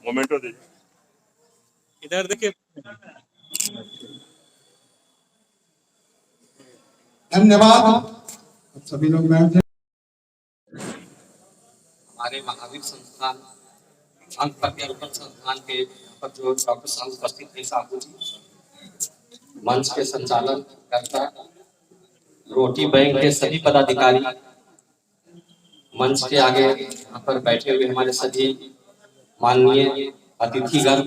Memento दीजिए। इधर देखिए। धन्यवाद। सभी लोग बैठ जाए। हमारे महावीर संस्थान अंक प्रत्यारोपण संस्थान के पर जो डॉक्टर साहब उपस्थित थे साहू जी, मंच के संचालन करता रोटी बैंक के सभी पदाधिकारी, मंच के आगे यहाँ पर बैठे हुए हमारे सभी माननीय अतिथिगण,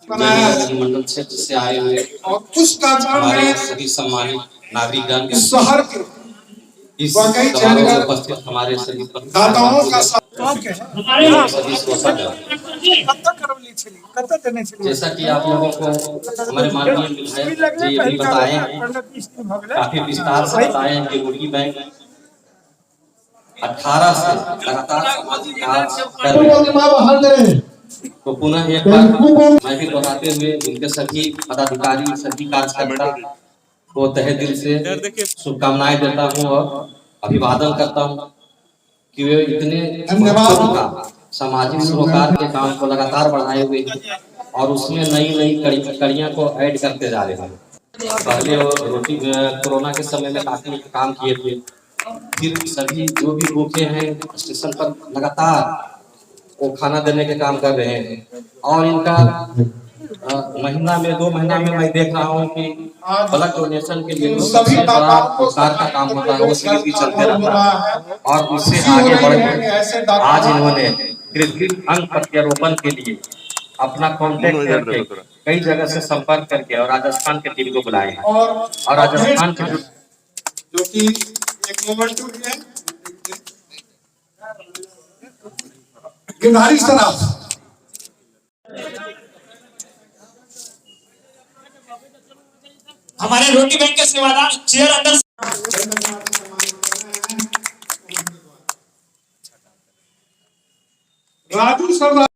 मंडल क्षेत्र से आए हुए और कुछ हमारे सभी सम्मानित नागरिकगण, शहर के इस समारोह में उपस्थित हमारे सभी दाताओं का सभी श्रोतागण, जैसा कि आप लोगों को हमारे माननीय विधायक जी अभी बताए हैं, काफी विस्तार से बताए हैं कि मुर्गी बैंक 18 से लगातार सामाजिक कार्य कर रहे हैं। तो पुनः एक बार मैं भी दोहराते हुए उनके सभी पदाधिकारी, सभी कार्यकर्ता को तहे दिल से शुभकामनाएं देता हूं और अभिवादन करता हूं कि वे इतने का सामाजिक सरोकार के काम को लगातार बढ़ाए हुए हैं और उसमें नई नई कड़ियां को ऐड करते जा रहे हैं। पहले रोटी कोरोना के समय में काफी काम किए थे, फिर सभी जो भी भूखे हैं स्टेशन पर लगातार वो खाना देने के काम कर रहे हैं और इनका महीना में 2 महीना में मैं देख रहा हूँ कि ब्लड डोनेशन के लिए सबसे बड़ा उपकार का काम होता है, वो शिविर भी चलते रहता है और उससे आगे बढ़कर आज इन्होंने कृत्रिम अंग प्रत्यारोपण के लिए अपना कॉन्टेक्ट करके कई जगह से संपर्क करके और राजस्थान के टीम को बुलाए हैं और राजस्थान के जो कि एक मोमेंट है गिरधारी सराफ हमारे रोटी बैंक के सेवादार चेयर अंदर राजू सर